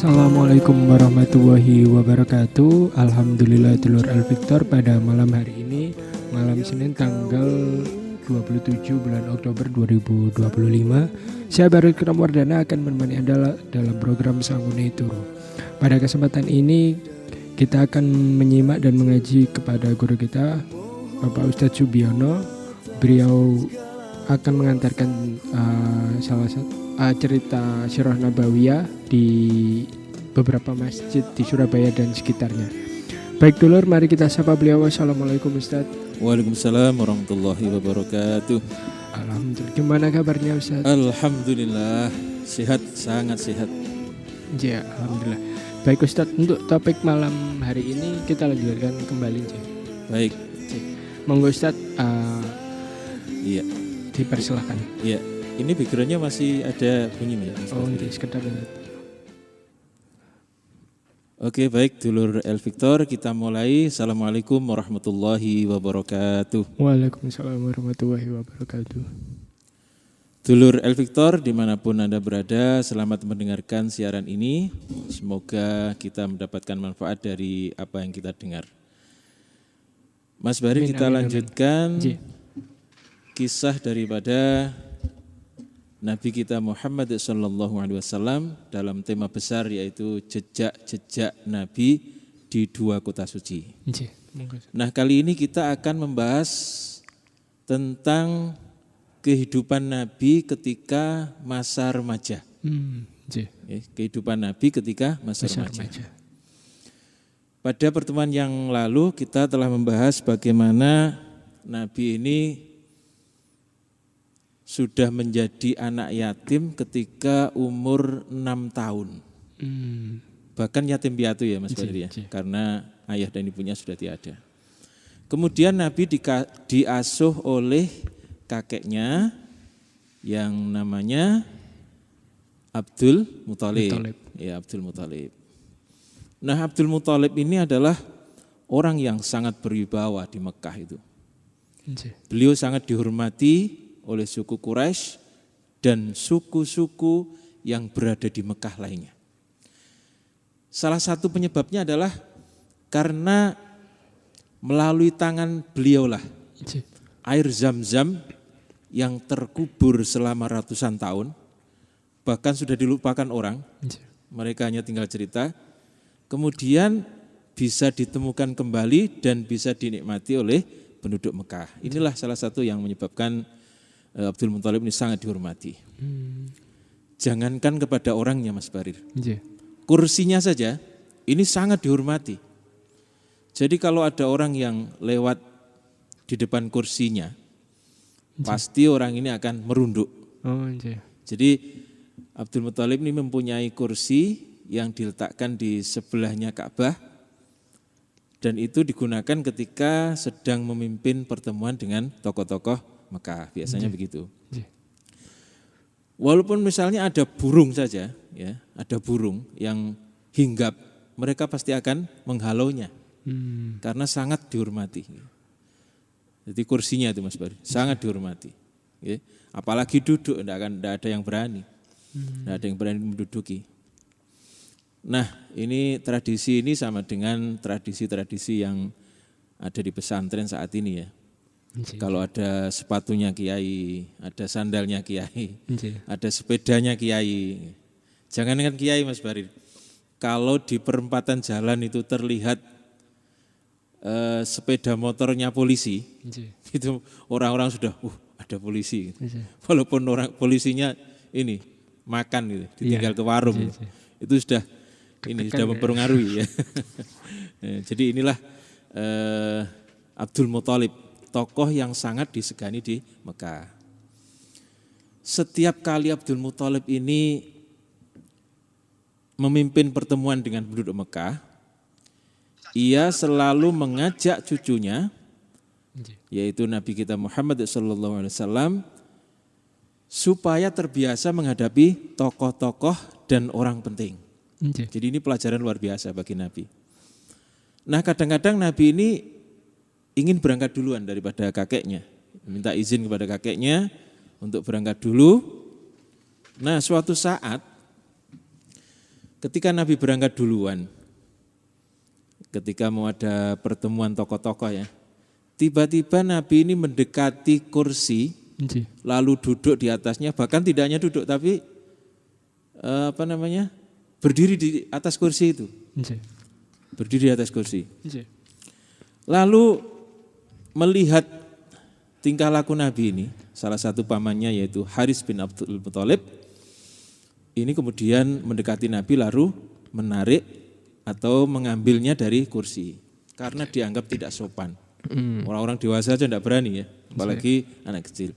Assalamualaikum warahmatullahi wabarakatuh. Alhamdulillah dulur Al-Victor pada malam hari ini, malam Senin tanggal 27 bulan Oktober 2025, saya Baru Ikram Wardana akan menemani Anda dalam program Sangune Turu. Pada kesempatan ini kita akan menyimak dan mengaji kepada guru kita Bapak Ustadz Subiono. Beliau akan mengantarkan salah satu cerita Sirah Nabawiyah di beberapa masjid di Surabaya dan sekitarnya. Baik dulur, mari kita sapa beliau. Assalamualaikum Ustaz. Waalaikumsalam warahmatullahi wabarakatuh. Alhamdulillah. Gimana kabarnya Ustaz? Alhamdulillah sehat, sangat sehat. Ya, alhamdulillah. Baik Ustaz, untuk topik malam hari ini kita lanjutkan kembali. Baik. Monggo Ustaz. Iya. Dipersilakan. Iya. Ini backgroundnya masih ada bunyi ya? Oh, ini sekedar ini. Oke, baik dulur El Victor, kita mulai. Assalamualaikum warahmatullahi wabarakatuh. Waalaikumsalam warahmatullahi wabarakatuh. Dulur El Victor, dimanapun Anda berada, selamat mendengarkan siaran ini. Semoga kita mendapatkan manfaat dari apa yang kita dengar. Mas Bari, kita lanjutkan kisah daripada Nabi kita Muhammad SAW dalam tema besar yaitu jejak-jejak Nabi di dua kota suci. Nah, kali ini kita akan membahas tentang kehidupan Nabi ketika masa remaja. Kehidupan Nabi ketika masa remaja. Pada pertemuan yang lalu kita telah membahas bagaimana Nabi ini sudah menjadi anak yatim ketika umur 6 tahun. Bahkan yatim piatu ya Mas Badri ya, karena ayah dan ibunya sudah tiada. Kemudian Nabi diasuh oleh kakeknya yang namanya Abdul Muthalib. Ya, Abdul Muthalib. Nah, Abdul Muthalib ini adalah orang yang sangat berwibawa di Mekah itu. Beliau sangat dihormati oleh suku Quraisy dan suku-suku yang berada di Mekah lainnya. Salah satu penyebabnya adalah karena melalui tangan beliaulah air Zam-Zam yang terkubur selama ratusan tahun, bahkan sudah dilupakan orang, mereka hanya tinggal cerita, kemudian bisa ditemukan kembali dan bisa dinikmati oleh penduduk Mekah. Inilah salah satu yang menyebabkan Abdul Muthalib ini sangat dihormati. Jangankan kepada orangnya Mas Barir, kursinya saja ini sangat dihormati. Jadi kalau ada orang yang lewat di depan kursinya, pasti orang ini akan merunduk. Jadi Abdul Muthalib ini mempunyai kursi yang diletakkan di sebelahnya Ka'bah, dan itu digunakan ketika sedang memimpin pertemuan dengan tokoh-tokoh Mekah, biasanya begitu. Walaupun misalnya ada burung saja, ya, ada burung yang hinggap, mereka pasti akan menghalaunya, karena sangat dihormati. Jadi kursinya itu Mas Bari, sangat dihormati. Ya. Apalagi duduk, tidak ada yang berani, tidak ada yang berani menduduki. Nah, ini tradisi ini sama dengan tradisi-tradisi yang ada di pesantren saat ini ya. Kalau ada sepatunya kiai, ada sandalnya kiai, ada sepedanya kiai. Jangan dengan kiai Mas Barir. Kalau di perempatan jalan itu terlihat sepeda motornya polisi, itu orang-orang sudah, ada polisi. Walaupun orang polisinya ini makan gitu, ditinggal ke warung, itu sudah mempengaruhi ya. Jadi inilah Abdul Muthalib, tokoh yang sangat disegani di Mekah. Setiap kali Abdul Muthalib ini memimpin pertemuan dengan penduduk Mekah, ia selalu mengajak cucunya, yaitu Nabi kita Muhammad SAW, supaya terbiasa menghadapi tokoh-tokoh dan orang penting. Jadi ini pelajaran luar biasa bagi Nabi. Nah, kadang-kadang Nabi ini ingin berangkat duluan daripada kakeknya, minta izin kepada kakeknya untuk berangkat dulu. Nah, suatu saat ketika Nabi berangkat duluan, ketika mau ada pertemuan tokoh-tokoh ya, tiba-tiba Nabi ini mendekati kursi, lalu duduk di atasnya, bahkan tidak hanya duduk tapi berdiri di atas kursi itu. Berdiri di atas kursi. Lalu melihat tingkah laku Nabi ini, salah satu pamannya yaitu Haris bin Abdul Muthalib, ini kemudian mendekati Nabi lalu menarik atau mengambilnya dari kursi karena dianggap tidak sopan. Orang-orang dewasa aja tidak berani ya, apalagi anak kecil.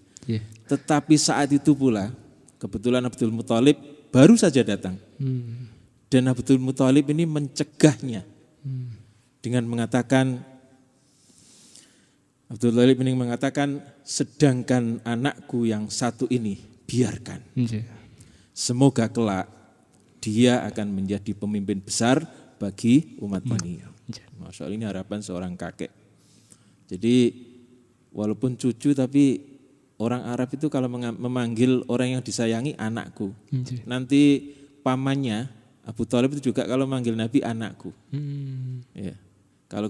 Tetapi saat itu pula kebetulan Abdul Muthalib baru saja datang. Dan Abdul Muthalib ini mencegahnya dengan mengatakan, Abdul Muthalib ini mengatakan, sedangkan anakku yang satu ini biarkan. Semoga kelak dia akan menjadi pemimpin besar bagi umat ini. Masya Allah, ini harapan seorang kakek. Jadi walaupun cucu tapi orang Arab itu kalau memanggil orang yang disayangi anakku. Nanti pamannya Abu Thalib itu juga kalau manggil Nabi anakku. Ya. Kalau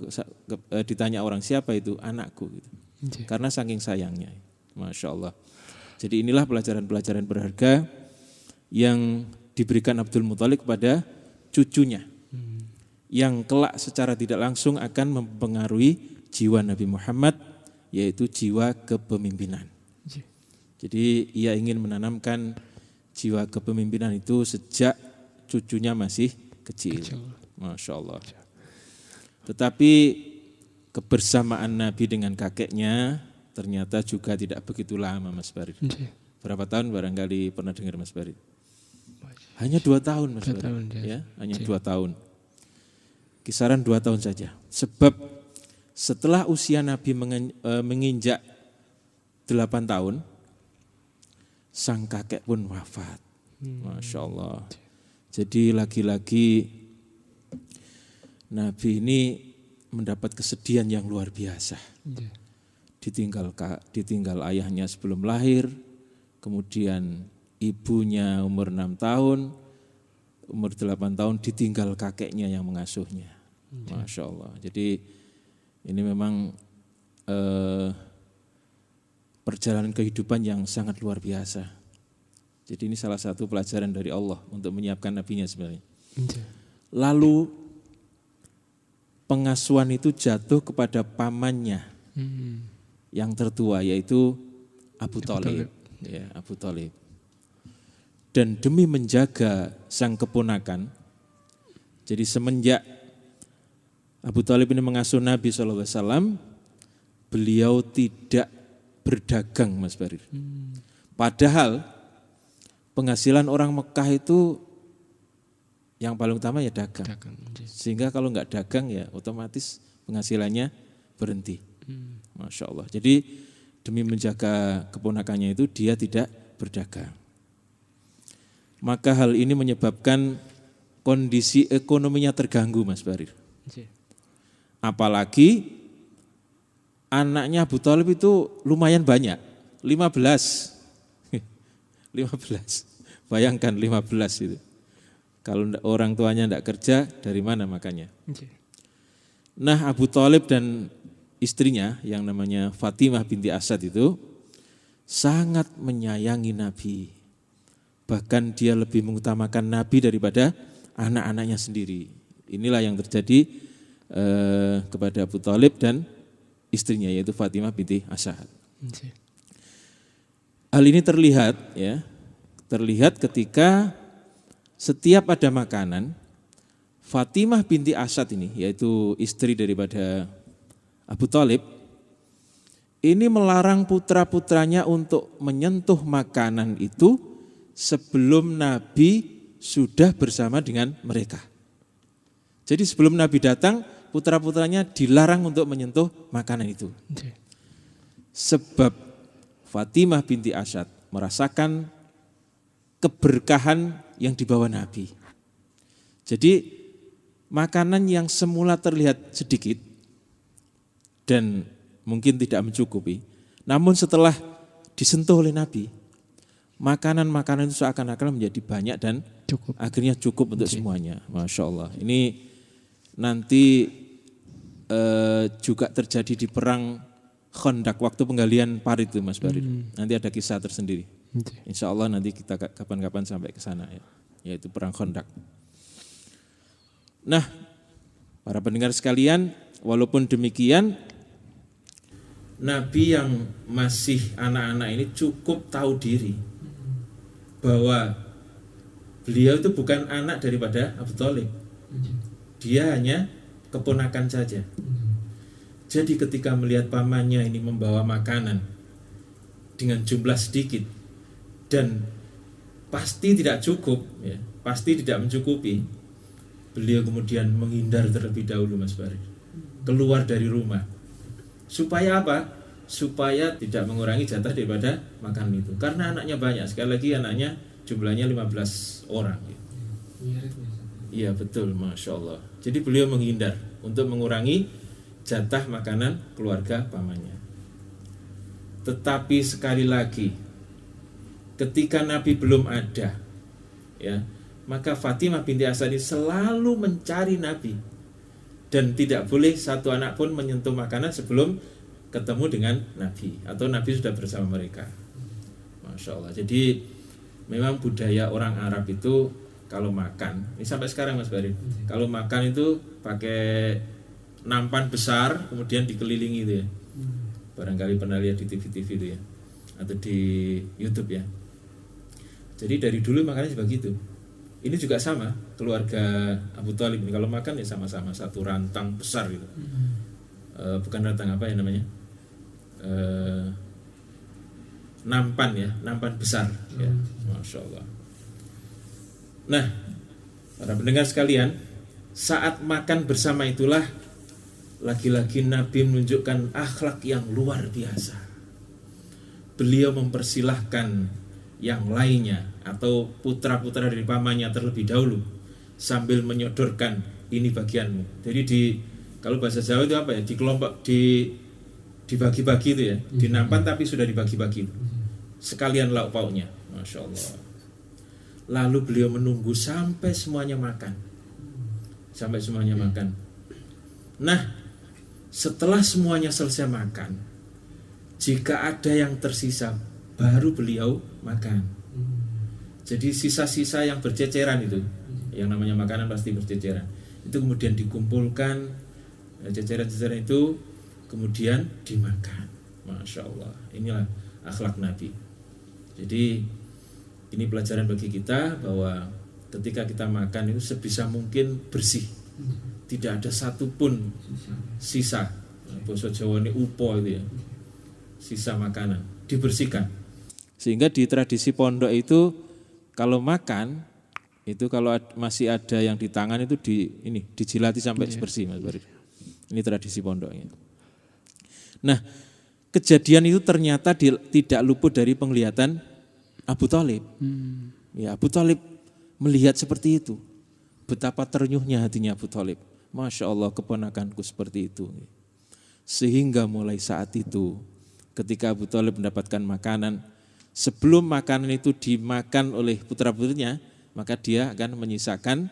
ditanya orang siapa itu anakku gitu. Karena saking sayangnya. Masya Allah. Jadi inilah pelajaran-pelajaran berharga yang diberikan Abdul Muthalib kepada cucunya. Yang kelak secara tidak langsung akan mempengaruhi jiwa Nabi Muhammad, yaitu jiwa kepemimpinan. Jadi ia ingin menanamkan jiwa kepemimpinan itu sejak cucunya masih kecil. Masya Allah. Tetapi kebersamaan Nabi dengan kakeknya ternyata juga tidak begitu lama, Mas Farid. Berapa tahun barangkali pernah dengar Mas Farid? Hanya 2 tahun Mas Farid. Ya, hanya 2 tahun. Kisaran 2 tahun saja. Sebab setelah usia Nabi menginjak 8 tahun, sang kakek pun wafat. Masya Allah. Jadi lagi-lagi Nabi ini mendapat kesedihan yang luar biasa. Ditinggal ayahnya sebelum lahir, kemudian ibunya umur 6 tahun, umur 8 tahun ditinggal kakeknya yang mengasuhnya. Masya Allah. Jadi ini memang perjalanan kehidupan yang sangat luar biasa. Jadi ini salah satu pelajaran dari Allah untuk menyiapkan nabinya sebenarnya. Lalu pengasuhan itu jatuh kepada pamannya yang tertua yaitu Abu Thalib. Ya, Abu Thalib. Dan demi menjaga sang keponakan, jadi semenjak Abu Thalib ini mengasuh Nabi SAW, beliau tidak berdagang, Mas Barir. Padahal penghasilan orang Mekah itu yang paling utama ya dagang. Sehingga kalau enggak dagang ya otomatis penghasilannya berhenti. Masya Allah. Jadi demi menjaga keponakannya itu dia tidak berdagang. Maka hal ini menyebabkan kondisi ekonominya terganggu, Mas Barir. Apalagi anaknya Abu Thalib itu lumayan banyak, 15. 15. Bayangkan 15 itu. Kalau orang tuanya tidak kerja, dari mana makannya? Nah, Abu Thalib dan istrinya yang namanya Fatimah binti Asad itu sangat menyayangi Nabi. Bahkan dia lebih mengutamakan Nabi daripada anak-anaknya sendiri. Inilah yang terjadi kepada Abu Thalib dan istrinya yaitu Fatimah binti Asad. Hal ini terlihat ketika setiap ada makanan, Fatimah binti Asad ini yaitu istri daripada Abu Thalib ini melarang putra-putranya untuk menyentuh makanan itu sebelum Nabi sudah bersama dengan mereka. Jadi sebelum Nabi datang, putra-putranya dilarang untuk menyentuh makanan itu. Sebab Fatimah binti Asad merasakan keberkahan yang dibawa Nabi. Jadi makanan yang semula terlihat sedikit dan mungkin tidak mencukupi, namun setelah disentuh oleh Nabi, makanan-makanan itu seakan-akan menjadi banyak dan akhirnya cukup untuk semuanya. Masya Allah. Ini nanti juga terjadi di perang Khandaq waktu penggalian parit itu Mas Barid. Nanti ada kisah tersendiri. Insya Allah nanti kita kapan-kapan sampai ke sana ya, yaitu perang Khandaq. Nah, para pendengar sekalian, walaupun demikian, Nabi yang masih anak-anak ini cukup tahu diri bahwa beliau itu bukan anak daripada Abu Thalib. Dia hanya keponakan saja. Jadi ketika melihat pamannya ini membawa makanan dengan jumlah sedikit dan pasti tidak cukup, ya, pasti tidak mencukupi, beliau kemudian menghindar terlebih dahulu Mas Barid, keluar dari rumah. Supaya apa? Supaya tidak mengurangi jatah daripada makanan itu. Karena anaknya banyak, sekali lagi anaknya jumlahnya 15 orang. Iya betul, Masya Allah. Jadi beliau menghindar untuk mengurangi jatah makanan keluarga pamannya. Tetapi sekali lagi, ketika Nabi belum ada, ya, maka Fatimah binti Asad selalu mencari Nabi dan tidak boleh satu anak pun menyentuh makanan sebelum ketemu dengan Nabi atau Nabi sudah bersama mereka. Masya Allah. Jadi memang budaya orang Arab itu kalau makan, ini sampai sekarang Mas Barid, kalau makan itu pakai nampan besar kemudian dikelilingi itu ya. Barangkali pernah lihat di TV-TV itu ya, atau di YouTube ya. Jadi dari dulu makannya begitu. Ini juga sama, keluarga Abu Thalib ini kalau makan ya sama-sama satu rantang besar gitu. Bukan rantang apa ya namanya? Nampan ya, nampan besar ya. Masya Allah. Nah, para pendengar sekalian, saat makan bersama itulah lagi-lagi Nabi menunjukkan akhlak yang luar biasa. Beliau mempersilahkan yang lainnya atau putra-putra dari pamannya terlebih dahulu sambil menyodorkan ini bagianmu. Jadi kalau bahasa Jawa itu apa ya? Dibagi-bagi itu ya, dinampan tapi sudah dibagi-bagi. Sekalian lauk pauknya. Masya Allah. Lalu beliau menunggu sampai semuanya makan. Sampai semuanya makan. Nah, setelah semuanya selesai makan, jika ada yang tersisa, baru beliau makan. Jadi sisa-sisa yang berceceran itu, yang namanya makanan pasti berceceran, itu kemudian dikumpulkan, ceceran-ceceran itu kemudian dimakan. Masya Allah, inilah akhlak Nabi. Jadi ini pelajaran bagi kita bahwa ketika kita makan itu sebisa mungkin bersih. Tidak ada satupun sisa. Bahasa Jawa ini upo itu ya. Sisa makanan dibersihkan. Sehingga di tradisi pondok itu kalau makan itu kalau masih ada yang di tangan itu dijilati sampai bersih Mas Barid. Ini tradisi pondoknya. Nah, kejadian itu ternyata tidak luput dari penglihatan Abu Thalib. Ya, Abu Thalib melihat seperti itu. Betapa ternyuhnya hatinya Abu Thalib. Masya Allah, keponakanku seperti itu. Sehingga mulai saat itu ketika Abu Thalib mendapatkan makanan, sebelum makanan itu dimakan oleh putra-putrinya, maka dia akan menyisakan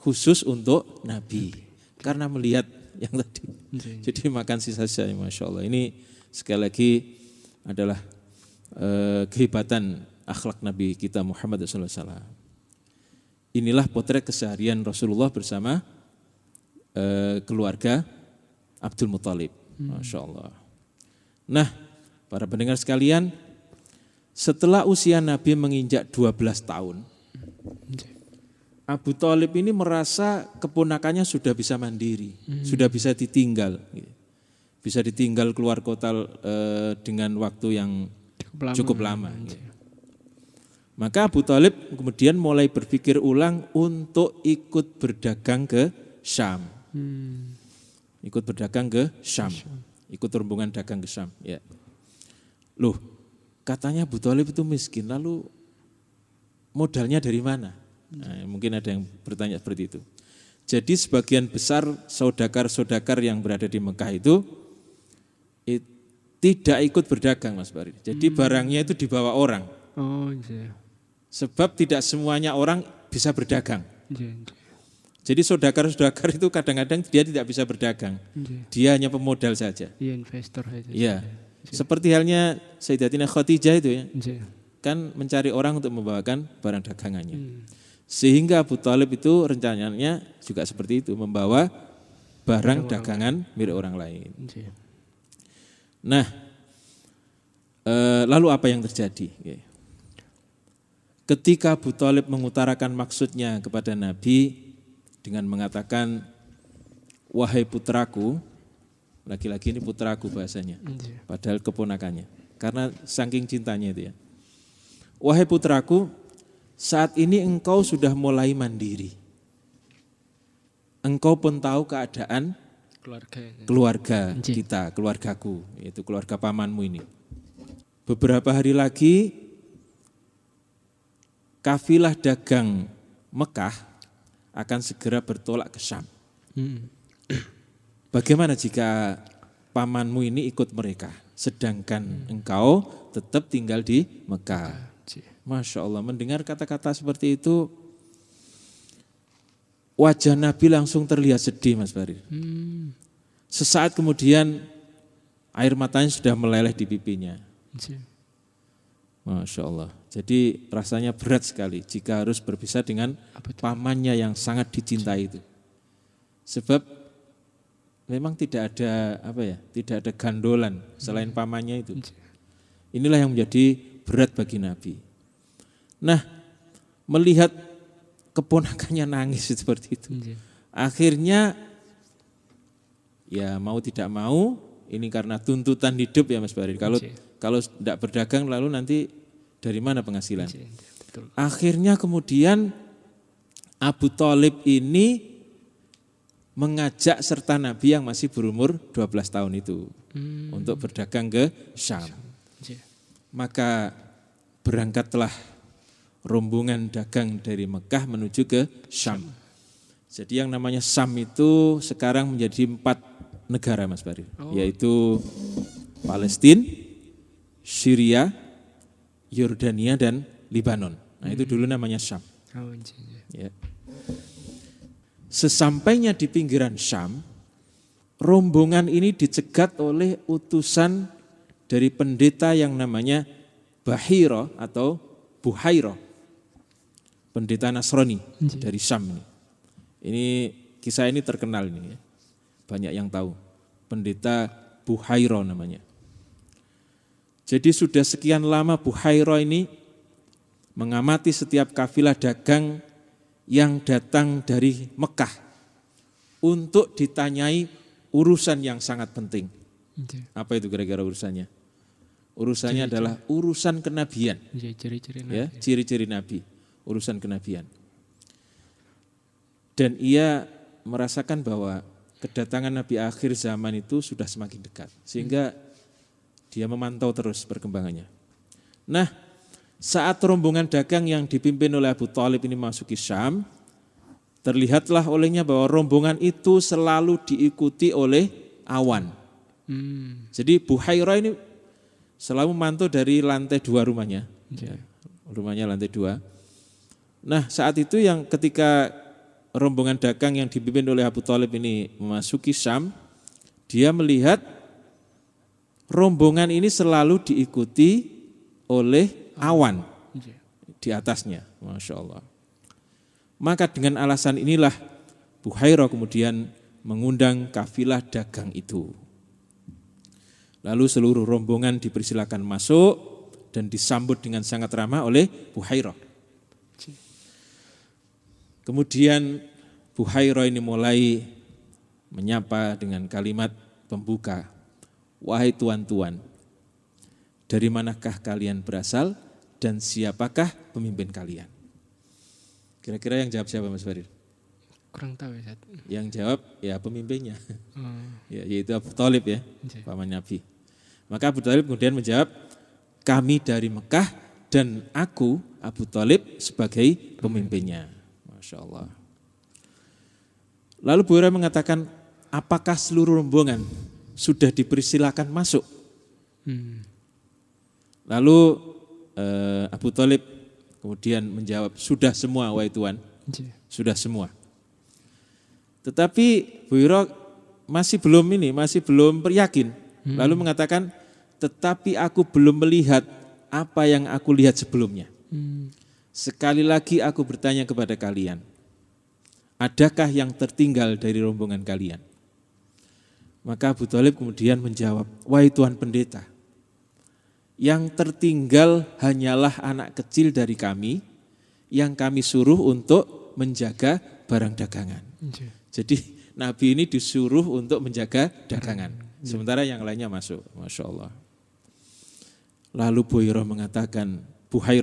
khusus untuk Nabi. Karena melihat yang tadi. Jadi makan sisa-sisa, Masya Allah. Ini sekali lagi adalah kehebatan akhlak Nabi kita Muhammad SAW. Inilah potret keseharian Rasulullah bersama keluarga Abdul Muthalib. Masya Allah. Nah, para pendengar sekalian, setelah usia Nabi menginjak 12 tahun, Abu Thalib ini merasa keponakannya sudah bisa mandiri, sudah bisa ditinggal. Bisa ditinggal keluar kota dengan waktu yang cukup lama. Maka Abu Thalib kemudian mulai berpikir ulang untuk ikut berdagang ke Syam. Ikut berdagang ke Syam. Ikut rombongan dagang ke Syam. Ya. Loh, katanya Abu Thalib itu miskin, lalu modalnya dari mana? Nah, mungkin ada yang bertanya seperti itu. Jadi sebagian besar saudagar-saudagar yang berada di Mekah itu tidak ikut berdagang, Mas Barid. Jadi barangnya itu dibawa orang. Oh iya. Sebab tidak semuanya orang bisa berdagang. Iya. Jadi saudagar-saudagar itu kadang-kadang dia tidak bisa berdagang. Iya. Dia hanya pemodal saja. Iya, investor saja. Iya. Seperti halnya Sayyidatina Khadijah itu ya. Iya. Kan mencari orang untuk membawakan barang dagangannya. Sehingga Abu Thalib itu rencananya juga seperti itu, membawa barang dagangan milik orang lain. Iya. Nah, lalu apa yang terjadi? Ketika Abu Thalib mengutarakan maksudnya kepada Nabi dengan mengatakan, wahai putraku, laki-laki ini putraku bahasanya, padahal keponakannya, karena saking cintanya itu ya. Wahai putraku, saat ini engkau sudah mulai mandiri. Engkau pun tahu keadaan keluarga kita, keluargaku, yaitu keluarga pamanmu ini. Beberapa hari lagi, kafilah dagang Mekah akan segera bertolak ke Syam. Bagaimana jika pamanmu ini ikut mereka, sedangkan engkau tetap tinggal di Mekah? Masya Allah, mendengar kata-kata seperti itu, wajah Nabi langsung terlihat sedih, Mas Farid. Sesaat kemudian air matanya sudah meleleh di pipinya. Masya Allah. Jadi rasanya berat sekali jika harus berpisah dengan pamannya yang sangat dicintai itu. Sebab memang tidak ada tidak ada gandolan selain pamannya itu. Inilah yang menjadi berat bagi Nabi. Nah, melihat keponakannya nangis seperti itu. Akhirnya ya mau tidak mau, ini karena tuntutan hidup ya Mas Farid. Kalau tidak berdagang lalu nanti dari mana penghasilan? Akhirnya kemudian Abu Thalib ini mengajak serta Nabi yang masih berumur 12 tahun itu untuk berdagang ke Syam. Maka berangkatlah rombongan dagang dari Mekah menuju ke Syam. Jadi yang namanya Syam itu sekarang menjadi 4 negara Mas Farid, yaitu Palestina, Syria, Yordania dan Libanon. Nah itu dulu namanya Syam. Ya. Sesampainya di pinggiran Syam, rombongan ini dicegat oleh utusan dari pendeta yang namanya Bahiro atau Buhairo, pendeta Nasrani dari Syam ini. Ini kisah ini terkenal ini ya. Banyak yang tahu. Pendeta Buhairo namanya. Jadi sudah sekian lama Buhairo ini mengamati setiap kafilah dagang yang datang dari Mekah untuk ditanyai urusan yang sangat penting. Apa itu kira-kira urusannya? Urusannya adalah urusan kenabian. Ciri-ciri Nabi, urusan kenabian. Dan ia merasakan bahwa kedatangan Nabi akhir zaman itu sudah semakin dekat. Sehingga dia memantau terus perkembangannya. Nah, saat rombongan dagang yang dipimpin oleh Abu Thalib ini masuki Syam, terlihatlah olehnya bahwa rombongan itu selalu diikuti oleh awan. Jadi Buhairah ini selalu memantau dari lantai 2 rumahnya. Rumahnya lantai 2. Nah, saat itu yang ketika rombongan dagang yang dipimpin oleh Abu Thalib ini memasuki Syam, dia melihat rombongan ini selalu diikuti oleh awan di atasnya, Masya Allah. Maka dengan alasan inilah Buhairah kemudian mengundang kafilah dagang itu. Lalu seluruh rombongan dipersilakan masuk dan disambut dengan sangat ramah oleh Buhairah. Kemudian Buhairah ini mulai menyapa dengan kalimat pembuka. Wahai tuan-tuan, dari manakah kalian berasal dan siapakah pemimpin kalian? Kira-kira yang jawab siapa Mas Farid? Kurang tahu ya. Yang jawab ya pemimpinnya, yaitu Abu Thalib ya, paman Nabi. Maka Abu Thalib kemudian menjawab, kami dari Mekah dan aku Abu Thalib sebagai pemimpinnya. Masya Allah. Lalu Buhairah mengatakan, apakah seluruh rombongan sudah dipersilakan masuk? Lalu Abu Thalib kemudian menjawab, sudah semua wahai Tuhan, sudah semua. Tetapi Buhairah masih belum yakin. Lalu mengatakan, tetapi aku belum melihat apa yang aku lihat sebelumnya. Sekali lagi aku bertanya kepada kalian, adakah yang tertinggal dari rombongan kalian? Maka Abu Thalib kemudian menjawab, wahai Tuhan Pendeta, yang tertinggal hanyalah anak kecil dari kami yang kami suruh untuk menjaga barang dagangan. Jadi Nabi ini disuruh untuk menjaga dagangan. Sementara yang lainnya masuk. Masya Allah. Lalu Buhairah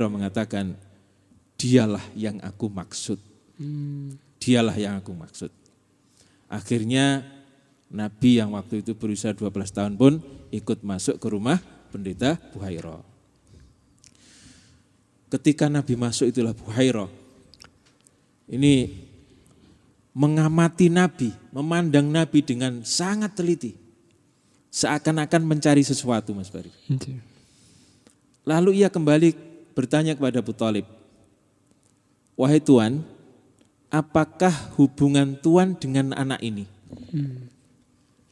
mengatakan, dialah yang aku maksud. Dialah yang aku maksud. Akhirnya Nabi yang waktu itu berusia 12 tahun pun ikut masuk ke rumah pendeta Buhairah. Ketika Nabi masuk itulah Buhairah ini mengamati Nabi, memandang Nabi dengan sangat teliti. Seakan-akan mencari sesuatu, Mas Bari. Lalu ia kembali bertanya kepada Abu Thalib, wahai Tuan, apakah hubungan Tuan dengan anak ini?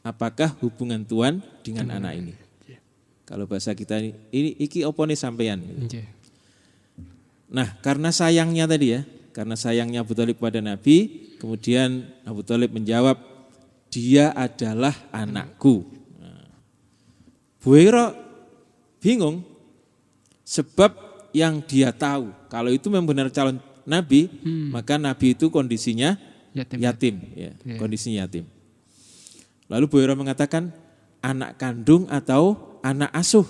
Apakah hubungan Tuan dengan anak ini? Kalau bahasa kita ini iki opone sampean. Nah, karena sayangnya tadi ya, karena sayangnya Abu Thalib pada Nabi, kemudian Abu Thalib menjawab, dia adalah anakku. Buhairah bingung, sebab yang dia tahu, kalau itu memang benar calon Nabi, maka Nabi itu kondisinya yatim. Kondisinya yatim. Lalu Buhairah mengatakan, anak kandung atau anak asuh.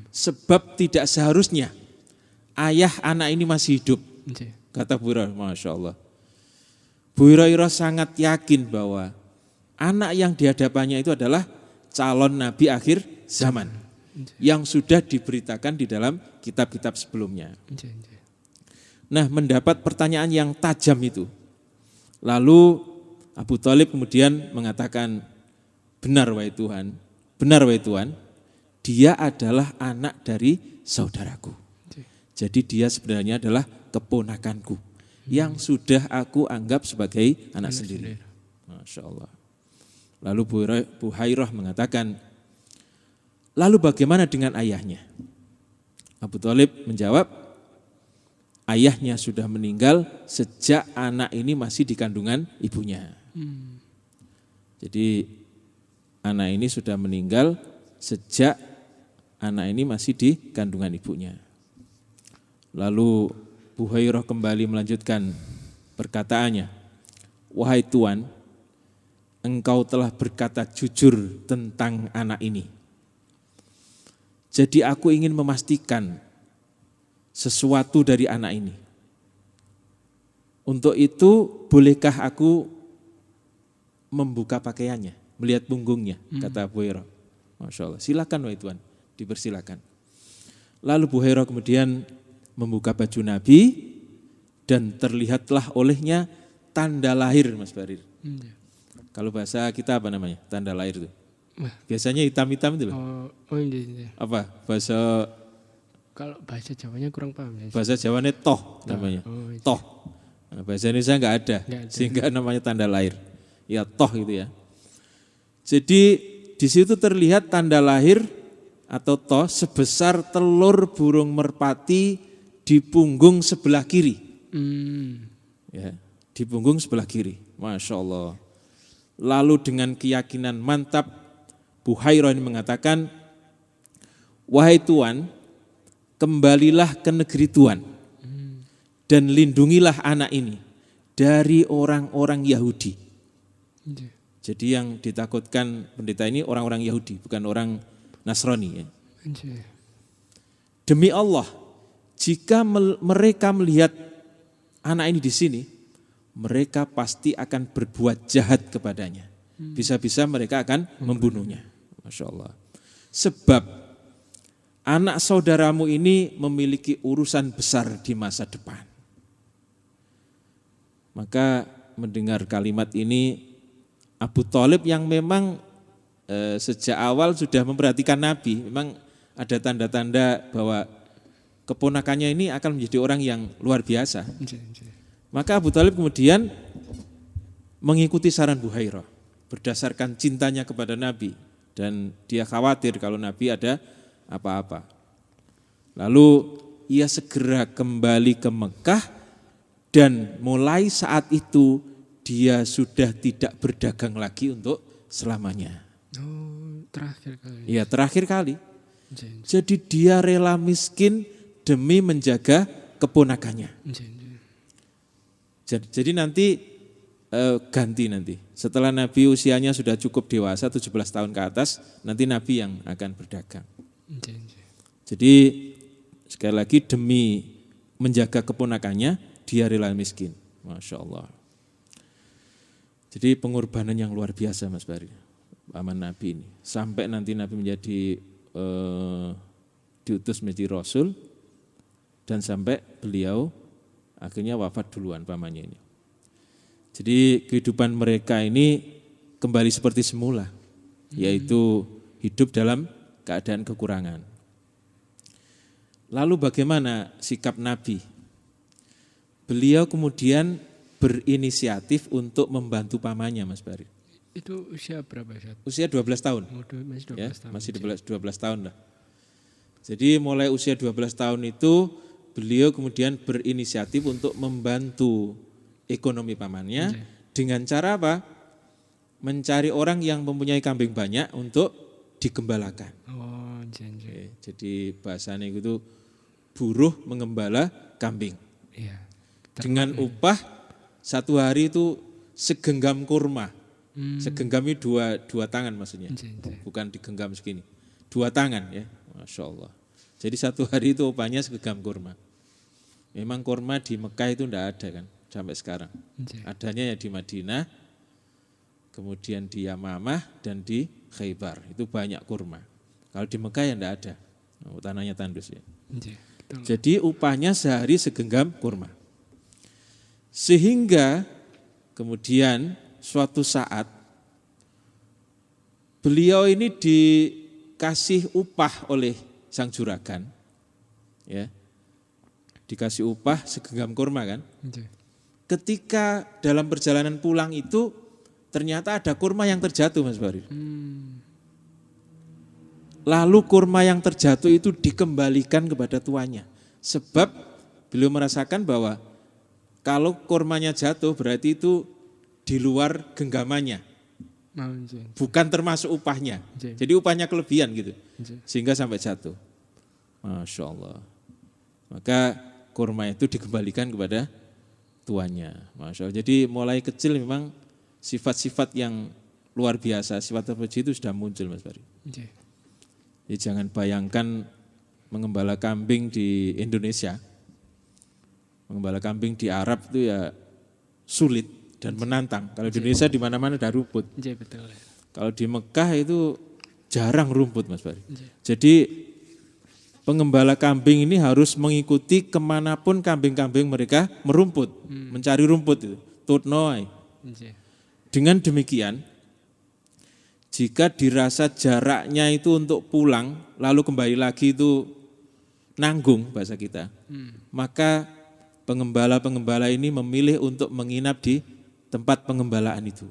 Sebab tidak seharusnya ayah anak ini masih hidup. Kata Buhairah, Masya Allah. Buhairah sangat yakin bahwa anak yang dihadapannya itu adalah calon Nabi akhir zaman yang sudah diberitakan di dalam kitab-kitab sebelumnya. Nah, mendapat pertanyaan yang tajam itu. Lalu Abu Thalib kemudian mengatakan, benar wahai Tuhan, dia adalah anak dari saudaraku. Jadi dia sebenarnya adalah keponakanku yang sudah aku anggap sebagai anak sendiri. Masya Allah. Lalu Buhairah mengatakan, lalu bagaimana dengan ayahnya? Abu Thalib menjawab, ayahnya sudah meninggal sejak anak ini masih di kandungan ibunya. Jadi anak ini sudah meninggal sejak anak ini masih di kandungan ibunya. Lalu Buhairah kembali melanjutkan perkataannya, wahai Tuan, engkau telah berkata jujur tentang anak ini. Jadi aku ingin memastikan sesuatu dari anak ini. Untuk itu bolehkah aku membuka pakaiannya, melihat punggungnya, kata Buhairah. Masya Allah, silakan wahai Tuhan, dipersilakan. Lalu Buhairah kemudian membuka baju Nabi dan terlihatlah olehnya tanda lahir, Mas Barir. Kalau bahasa kita apa namanya? Tanda lahir itu. Biasanya hitam-hitam itu loh. Iya. Apa? Kalau bahasa Jawanya kurang paham. Ya. Bahasa Jawanya toh namanya. Toh. Nah, bahasa Indonesia enggak ada. Sehingga namanya tanda lahir. Ya toh gitu ya. Jadi di situ terlihat tanda lahir atau toh sebesar telur burung merpati di punggung sebelah kiri. Ya, di punggung sebelah kiri. Masya Allah. Lalu dengan keyakinan mantap Buhairah ini mengatakan, wahai Tuan, kembalilah ke negeri Tuan dan lindungilah anak ini dari orang-orang Yahudi. Jadi yang ditakutkan pendeta ini orang-orang Yahudi, bukan orang Nasrani. Ya. Demi Allah, jika mereka melihat anak ini di sini, mereka pasti akan berbuat jahat kepadanya. Bisa-bisa mereka akan membunuhnya. Masya Allah. Sebab anak saudaramu ini memiliki urusan besar di masa depan. Maka mendengar kalimat ini, Abu Thalib yang memang sejak awal sudah memperhatikan Nabi, memang ada tanda-tanda bahwa keponakannya ini akan menjadi orang yang luar biasa. Maka Abu Thalib kemudian mengikuti saran Buhairah berdasarkan cintanya kepada Nabi dan dia khawatir kalau Nabi ada apa-apa. Lalu ia segera kembali ke Mekah dan mulai saat itu dia sudah tidak berdagang lagi untuk selamanya. Terakhir kali. Iya, terakhir kali. Jadi dia rela miskin demi menjaga keponakannya. Jadi nanti ganti nanti. Setelah Nabi usianya sudah cukup dewasa 17 tahun ke atas, nanti Nabi yang akan berdagang. Jadi sekali lagi demi menjaga keponakannya dia rela miskin. Masya Allah. Jadi pengorbanan yang luar biasa Mas Bari, paman Nabi ini. Sampai nanti Nabi menjadi diutus menjadi Rasul dan sampai beliau akhirnya wafat duluan pamannya ini. Jadi kehidupan mereka ini kembali seperti semula, yaitu hidup dalam keadaan kekurangan. Lalu bagaimana sikap Nabi? Beliau kemudian berinisiatif untuk membantu pamannya Mas Bari. Itu usia berapa? Usia 12 tahun. Masih 12 ya, tahun. Masih 12 tahun lah. Jadi mulai usia 12 tahun itu beliau kemudian berinisiatif untuk membantu ekonomi pamannya dengan cara apa? Mencari orang yang mempunyai kambing banyak untuk digembalakan. Jadi bahasanya itu buruh mengembala kambing. Iya. Dengan upah satu hari itu segenggam kurma. Segenggam itu dua tangan maksudnya. Bukan digenggam segini. 2 tangan ya. Masya Allah. Jadi satu hari itu upahnya segenggam kurma. Memang kurma di Mekah itu tidak ada kan sampai sekarang. Adanya ya di Madinah, kemudian di Yamamah dan di Khaybar. Itu banyak kurma. Kalau di Mekah ya tidak ada. Tanahnya tandus ya. Jadi upahnya sehari segenggam kurma. Sehingga kemudian suatu saat beliau ini dikasih upah oleh sang juragan, ya, dikasih upah segenggam kurma kan. Ketika dalam perjalanan pulang itu ternyata ada kurma yang terjatuh Mas Bari. Lalu kurma yang terjatuh itu dikembalikan kepada tuannya. Sebab beliau merasakan bahwa kalau kurmanya jatuh berarti itu di luar genggamannya. Bukan termasuk upahnya. Jadi upahnya kelebihan gitu. Sehingga sampai jatuh. Masya Allah. Maka kurma itu dikembalikan kepada tuannya. Masya Allah. Jadi mulai kecil memang sifat-sifat yang luar biasa, sifat terpuji itu sudah muncul Mas Bari. Jadi jangan bayangkan mengembala kambing di Indonesia. Mengembala kambing di Arab itu ya sulit dan menantang. Kalau di Indonesia di mana-mana ada rumput. Betul. Kalau di Mekah itu jarang rumput Mas Bari. Jadi pengembala kambing ini harus mengikuti kemanapun kambing-kambing mereka merumput, mencari rumput itu. Tutnoy. Dengan demikian, jika dirasa jaraknya itu untuk pulang, lalu kembali lagi itu nanggung bahasa kita, maka pengembala-pengembala ini memilih untuk menginap di tempat pengembalaan itu.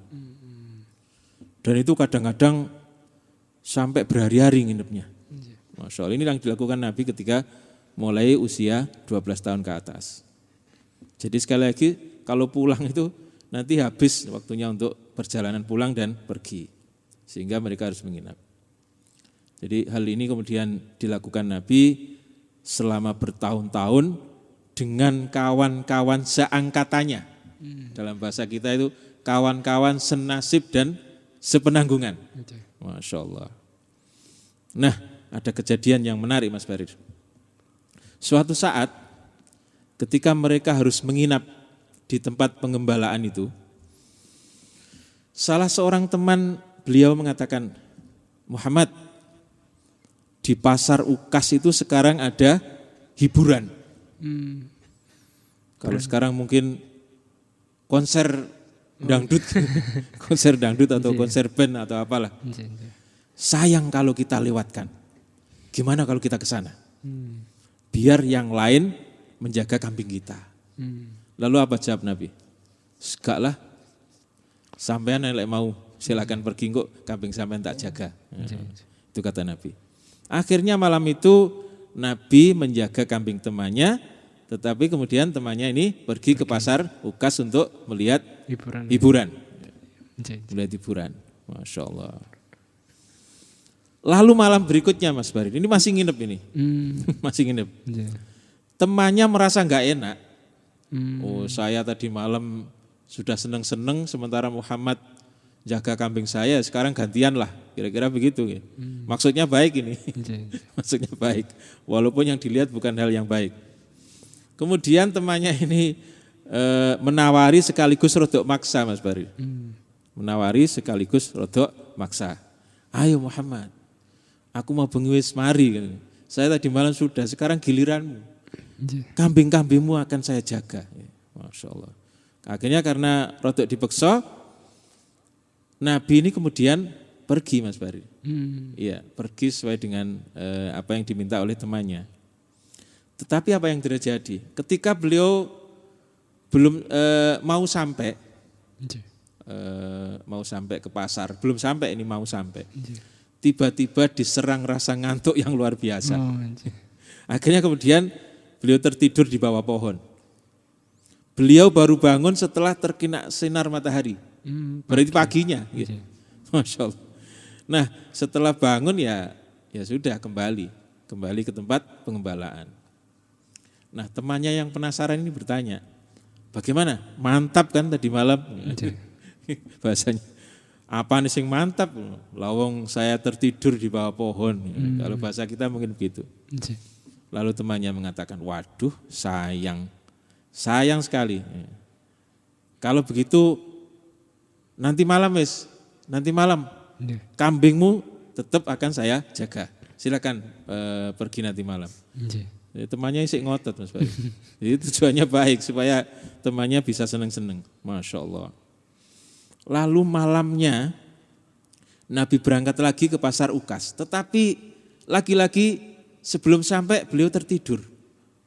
Dan itu kadang-kadang sampai berhari-hari nginepnya. Masya Allah, ini yang dilakukan Nabi ketika mulai usia 12 tahun ke atas. Jadi sekali lagi kalau pulang itu nanti habis waktunya untuk perjalanan pulang dan pergi. Sehingga mereka harus menginap. Jadi hal ini kemudian dilakukan Nabi selama bertahun-tahun dengan kawan-kawan seangkatannya. Dalam bahasa kita itu kawan-kawan senasib dan sepenanggungan. Masya Allah. Nah, ada kejadian yang menarik Mas Barir. Suatu saat ketika mereka harus menginap di tempat pengembalaan itu, salah seorang teman beliau mengatakan, Muhammad, di pasar Ukas itu sekarang ada hiburan. Kalau sekarang mungkin konser dangdut, konser dangdut atau konser band atau apalah. Sayang kalau kita lewatkan. Gimana kalau kita ke sana? biar yang lain menjaga kambing kita. Lalu apa jawab Nabi? Enggak lah, sampean nek mau silakan pergi kok, kambing sampean tak jaga. Itu kata Nabi. Akhirnya malam itu Nabi menjaga kambing temannya, tetapi kemudian temannya ini pergi ke pasar Ukas untuk melihat hiburan. Melihat hiburan. Masya Allah. Lalu malam berikutnya Mas Barid, ini masih nginep ini. Masih nginep. Temannya merasa enggak enak. Oh, saya tadi malam sudah seneng-seneng sementara Muhammad jaga kambing saya, sekarang gantian lah, kira-kira begitu ya. Maksudnya baik ini, maksudnya baik, walaupun yang dilihat bukan hal yang baik. Kemudian temannya ini menawari sekaligus rodok maksa Mas Bari, menawari sekaligus rodok maksa. Ayo Muhammad, aku mau bengi wis mari, saya tadi malam sudah, sekarang giliranmu, kambing-kambingmu akan saya jaga. Masya Allah. Akhirnya karena rodok dipeksa, Nabi ini kemudian pergi Mas Bari, iya pergi sesuai dengan apa yang diminta oleh temannya. Tetapi apa yang terjadi? Ketika beliau belum mau sampai ke pasar, belum sampai ini mau sampai, tiba-tiba diserang rasa ngantuk yang luar biasa. Akhirnya kemudian beliau tertidur di bawah pohon. Beliau baru bangun setelah terkena sinar matahari. Berarti paginya, gitu. Masya Allah. Nah setelah bangun ya sudah kembali ke tempat pengembalaan. Nah temannya yang penasaran ini bertanya, bagaimana? Mantap kan tadi malam? Bahasanya, apa nih sing mantap? Lawong saya tertidur di bawah pohon. Kalau bahasa kita mungkin begitu. Lalu temannya mengatakan, waduh sayang sekali. Kalau begitu nanti malam kambingmu tetap akan saya jaga. Silakan pergi nanti malam. Temannya isik ngotot Mas Bayu. Jadi tujuannya baik supaya temannya bisa seneng-seneng. Masya Allah. Lalu malamnya Nabi berangkat lagi ke pasar Ukas. Tetapi lagi-lagi sebelum sampai beliau tertidur.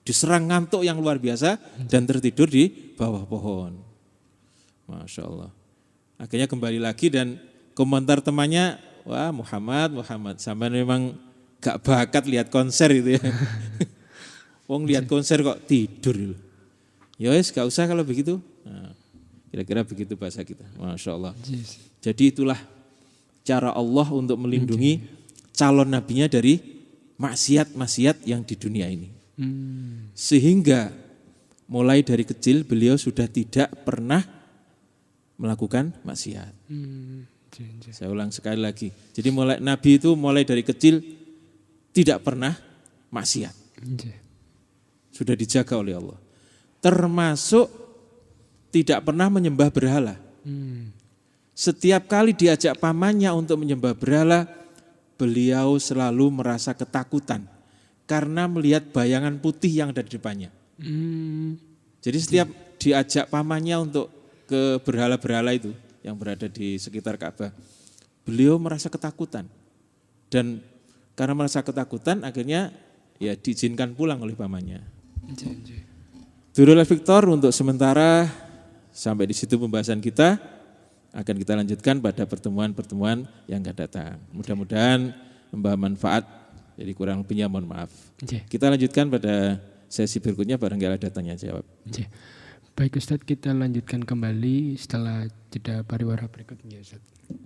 Diserang ngantuk yang luar biasa dan tertidur di bawah pohon. Masya Allah. Akhirnya kembali lagi dan komentar temannya, wah Muhammad, sampai memang gak bakat lihat konser itu ya. Wong lihat konser kok tidur. Ya wes gak usah kalau begitu. Nah, kira-kira begitu bahasa kita. Masya Allah. Jadi itulah cara Allah untuk melindungi calon nabinya dari maksiat-maksiat yang di dunia ini. Sehingga mulai dari kecil beliau sudah tidak pernah melakukan maksiat. Saya ulang sekali lagi. Jadi Nabi itu mulai dari kecil tidak pernah maksiat. Sudah dijaga oleh Allah. Termasuk tidak pernah menyembah berhala. Setiap kali diajak pamannya untuk menyembah berhala, beliau selalu merasa ketakutan karena melihat bayangan putih yang ada di depannya. Jadi setiap diajak pamannya untuk ke berhala-berhala itu yang berada di sekitar Ka'bah, beliau merasa ketakutan. Dan karena merasa ketakutan akhirnya ya diizinkan pulang oleh pamannya. Durul Victor, untuk sementara sampai di situ pembahasan kita, akan kita lanjutkan pada pertemuan-pertemuan yang akan datang. Mudah-mudahan membawa manfaat, jadi kurang lebihnya mohon maaf. Kita lanjutkan pada sesi berikutnya, barangkali ada tanya jawab. Baik Ustadz, kita lanjutkan kembali setelah jeda pariwara berikutnya Ustadz.